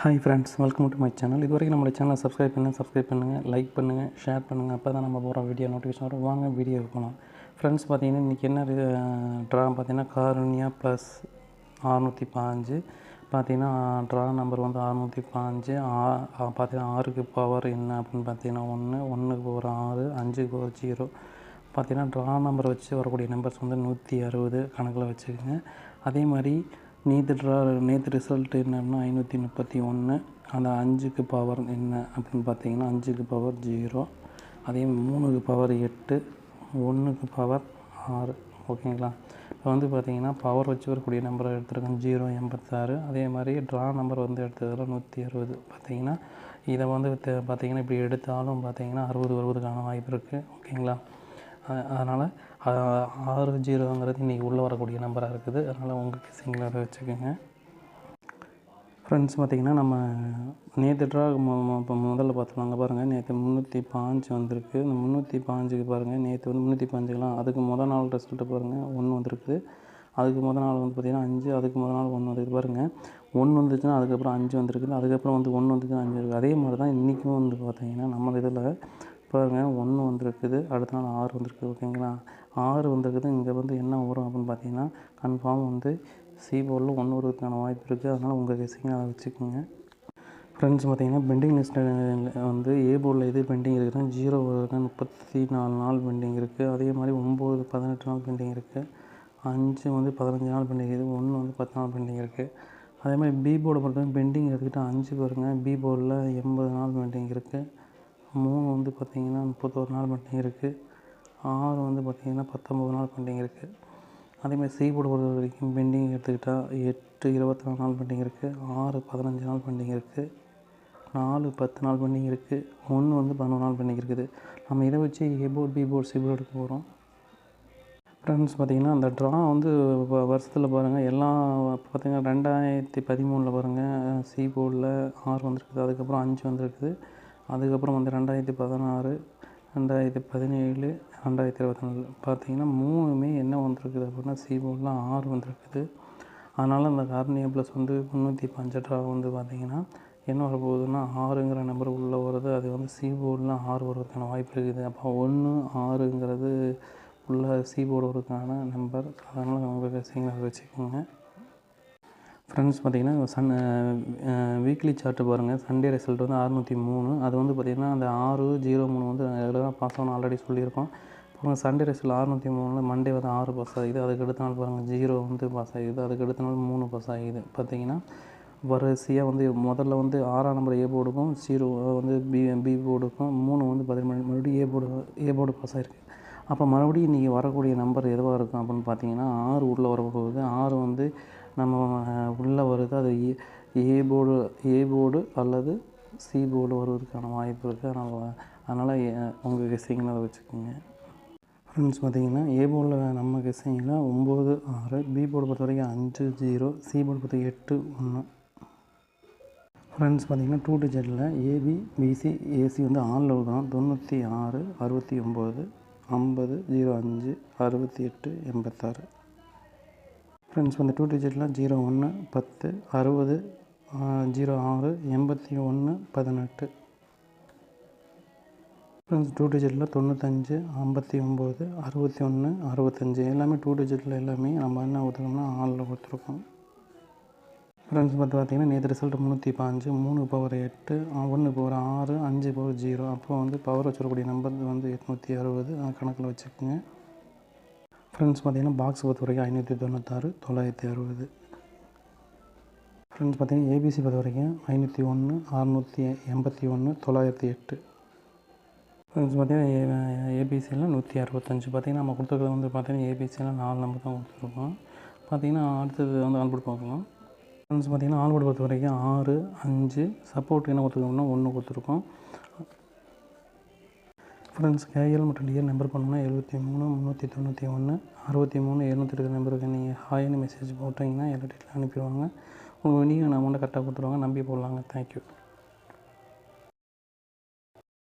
Hi friends, welcome to my channel. இது வரைக்கும் நம்மளோட சேனலை சப்ஸ்கிரைப் பண்ணுங்கள், லைக் பண்ணுங்கள், ஷேர் பண்ணுங்கள். அப்போ தான் நம்ம போகிற வீடியோ நோட்டிஃபிகேஷன் வரும். வாங்க வீடியோவுக்கு போகலாம். ஃப்ரெண்ட்ஸ், பார்த்தீங்கன்னா இன்றைக்கி என்ன ட்ரா பார்த்தீங்கன்னா காருண்யா ப்ளஸ் 615 பார்த்தீங்கன்னா ட்ரா நம்பர் வந்து 615. பார்த்தீங்கன்னா 6க்கு பவர் என்ன அப்படின்னு பார்த்தீங்கன்னா 1, 1க்கு பவர் 6, 5க்கு பவர் 0. பார்த்தீங்கன்னா ட்ரா நம்பர் வச்சு வரக்கூடிய நம்பர்ஸ் வந்து 160 கணக்கில் வச்சுக்கோங்க. அதே மாதிரி நேற்று ரிசல்ட் என்னன்னா 531. அந்த 5க்கு பவர் என்ன அப்படின்னு பார்த்தீங்கன்னா 5க்கு பவர் 0. அதே 3க்கு பவர் 8, 1க்கு பவர் 6. ஓகேங்களா? இப்போ வந்து பார்த்தீங்கன்னா பவர் வச்சு வரக்கூடிய நம்பரை எடுத்துருக்கோம் 086. அதே மாதிரி ட்ரா நம்பர் வந்து எடுத்ததில் 160. பார்த்தீங்கன்னா இதை வந்து பார்த்தீங்கன்னா இப்படி எடுத்தாலும் பார்த்தீங்கன்னா 60 வருவதுக்கான வாய்ப்பு இருக்குது. ஓகேங்களா? அதனால் 60ங்கிறது இன்றைக்கி உள்ளே வரக்கூடிய நம்பராக இருக்குது. அதனால் உங்கள் கெஸ்ஸிங்கில் அதை வச்சுக்கோங்க. ஃப்ரெண்ட்ஸ், பார்த்திங்கன்னா நம்ம நேற்று ட்ரா இப்போ முதல்ல பார்த்துலாங்க பாருங்கள். நேற்று 305 வந்திருக்கு. இந்த 305க்கு பாருங்கள், நேற்று வந்து 305லாம் அதுக்கு முதல் நாள் ரிசல்ட்டு பாருங்கள் 1 வந்திருக்குது. அதுக்கு முதல் நாள் வந்து பார்த்திங்கன்னா 5, அதுக்கு முதல் நாள் 1 வந்துருக்கு பாருங்கள். 1 வந்துச்சுன்னா அதுக்கப்புறம் 5 வந்துருக்குது. அதுக்கப்புறம் வந்து 1 வந்துச்சுன்னா 5 இருக்குது. அதே மாதிரி தான் இன்றைக்கும் வந்து பார்த்திங்கன்னா நம்ம இதில் பாருங்கள் 1 வந்திருக்குது, அடுத்த நாள் 6 வந்திருக்குது. ஓகேங்களா? 6 வந்திருக்குது. இங்கே வந்து என்ன வரும் அப்படின்னு பார்த்தீங்கன்னா கன்ஃபார்ம் வந்து சி போர்டில் 1 வருவதற்கான வாய்ப்பு இருக்குது. அதனால் உங்கள் கெஸ்ஸிங்க அதை வச்சுக்கோங்க. ஃப்ரெண்ட்ஸ், பார்த்திங்கன்னா பெண்டிங் லிஸ்ட்டு வந்து ஏ போர்டில் எது பெண்டிங் இருக்குதுன்னா 0 34 நாள் பெண்டிங் இருக்குது. அதே மாதிரி 9 18 நாள் பெண்டிங் இருக்குது. 5 வந்து 15 நாள் பெண்டிங் இருக்குது. 1 வந்து 10 நாள் பெண்டிங் இருக்குது. அதே மாதிரி பி போர்டை பொறுத்தவரைக்கும் பெண்டிங் எடுத்துக்கிட்டால் 5 பாருங்கள். பி போர்டில் 80 நாள் பெண்டிங் இருக்குது. 3 வந்து பார்த்திங்கன்னா 31 நாள் பெண்டிங் இருக்குது. 6 வந்து பார்த்திங்கன்னா 19 நாள் பெண்டிங் இருக்குது. அதேமாதிரி சி போர்டு பொறுத்த வரைக்கும் பெண்டிங் எடுத்துக்கிட்டால் 8 24 நாள் பெண்டிங் இருக்குது. 6 15 நாள் பெண்டிங் இருக்குது. 4 10 நாள் பெண்டிங் இருக்குது. 1 வந்து 11 நாள் பெண்டிங் இருக்குது. நம்ம இதை வச்சு A board, B board, C board எடுக்க போகிறோம். ஃப்ரெண்ட்ஸ், பார்த்திங்கன்னா அந்த ட்ரா வந்து வருஷத்தில் பாருங்கள் எல்லாம் பார்த்திங்கன்னா 2013 பாருங்கள் சி போர்டில் 6 வந்திருக்குது. அதுக்கப்புறம் 5 வந்திருக்குது. அதுக்கப்புறம் வந்து 2016, 2017, 2024 பார்த்திங்கன்னா 3மே என்ன வந்திருக்குது அப்படின்னா சி போர்டில் 6 வந்திருக்குது. அதனால் அந்த கார்னியா ப்ளஸ் வந்து 305 ட்ரா வந்து பார்த்திங்கன்னா என்ன வரப்போகுதுன்னா 6ங்கிற நம்பர் உள்ளே வருது. அது வந்து சி போர்டில் 6 வருவதற்கான வாய்ப்பு இருக்குது. அப்போ 1 6ங்கிறது உள்ள சி போர்டு வருவதற்கான நம்பர். அதனால் உங்கள் கெஸ்ஸிங்கில் வச்சுக்கோங்க. ஃப்ரெண்ட்ஸ், பார்த்திங்கன்னா வீக்லி சார்ட்டு பாருங்கள். சண்டே ரிசல்ட் வந்து 603. அது வந்து பார்த்திங்கன்னா அந்த 603 வந்து ரெகுலராக பாஸ் ஆகணும் ஆல்ரெடி சொல்லியிருக்கோம். இப்போ சண்டே ரிசல்ட் 603 மண்டே வந்து 6 பாஸ் ஆகுது. அதுக்கு அடுத்த நாள் பாருங்கள் 0 வந்து பாஸ் ஆகிடுது. அதுக்கு அடுத்த நாள் 3 பாஸ் ஆகிடுது. பார்த்திங்கன்னா வரிசையாக வந்து முதல்ல வந்து 6ஆம் நம்பர் ஏ போர்டுக்கும் 0 வந்து பி போர்டுக்கும் 3 வந்து பார்த்திங்கன்னா மறுபடியும் ஏ போர்டு பாஸ் ஆகிருக்கு. அப்போ மறுபடியும் இன்றைக்கி வரக்கூடிய நம்பர் எதுவாக இருக்கும் அப்படின்னு பார்த்தீங்கன்னா 6 உள்ளே வரப்போகுது. 6 வந்து நம்ம உள்ளே வருது. அது ஏ போர்டு அல்லது சி போர்டு வருவதற்கான வாய்ப்பு இருக்குது. அதனால் உங்கள் கெஸ்ஸிங்கில் அதை வச்சுக்கோங்க. ஃப்ரெண்ட்ஸ், பார்த்திங்கன்னா ஏ போர்டில் நம்ம கெஸ்ஸிங்கில் 9 6, பி போர்டு பொறுத்த வரைக்கும் 5 0, சி போர்டு பொறுத்த வரைக்கும் 8 1. ஃப்ரெண்ட்ஸ், பார்த்திங்கன்னா 2 டிஜிட்டில் ஏபி பிசி ஏசி வந்து ஆனில் தான் 96 69 50 05 68 86. ஃப்ரெண்ட்ஸ், வந்து 2 டிஜிட்டில் 01 10 60 06 81 18. ஃப்ரெண்ட்ஸ், 2 டிஜிட்டில் 95 59 61 65 எல்லாமே 2 டிஜிட்டில் எல்லாமே நம்ம என்ன கொடுத்துருக்கோம்னா ஆனில் கொடுத்துருக்கோம். ஃப்ரெண்ட்ஸ், பார்த்திங்கன்னா நேற்று ரிசல்ட் 305, 3 பவர் 8, 1 பவர் 6, 5 பவர் 0. அப்போ வந்து பவர் வச்சுருக்கக்கூடிய நம்பர் வந்து 860 கணக்கில் வச்சுக்கோங்க. ஃப்ரெண்ட்ஸ், பார்த்திங்கன்னா பாக்ஸ் பொறுத்த வரைக்கும் 596 960. ஃப்ரெண்ட்ஸ், பார்த்திங்கன்னா ஏபிசி பொறுத்த வரைக்கும் 501 681 908. ஃப்ரெண்ட்ஸ், பார்த்திங்கன்னா ஏபிசியில் 165. பார்த்திங்கன்னா நம்ம கொடுத்துருக்கிறது வந்து பார்த்திங்கன்னா ஏபிசியில் 4 நம்பர் தான் கொடுத்துருக்கோம். பார்த்திங்கன்னா அடுத்தது வந்து ஆல்போர்ட் பார்க்கலாம். ஃப்ரெண்ட்ஸ், பார்த்திங்கன்னா ஆல்போர்ட் பொறுத்த வரைக்கும் 6 5 சப்போர்ட் என்ன கொடுத்துருக்கோம்னா 1 கொடுத்துருக்கோம். ஃப்ரெண்ட்ஸ், கேஎல் மற்றும் டிஎல் நம்பர் பண்ணோம்னா 73 391 63 720 நம்பருக்கு நீங்கள் ஹாய்னு மெசேஜ் போட்டிங்கன்னா எல்லா டீட்டெயிலும் அனுப்பிடுவாங்க. உங்கள் நீங்கள் நான் அமௌண்ட்டை கரெக்டாக கொடுத்துருவாங்க. நம்பி போடலாங்க. தேங்க்யூ.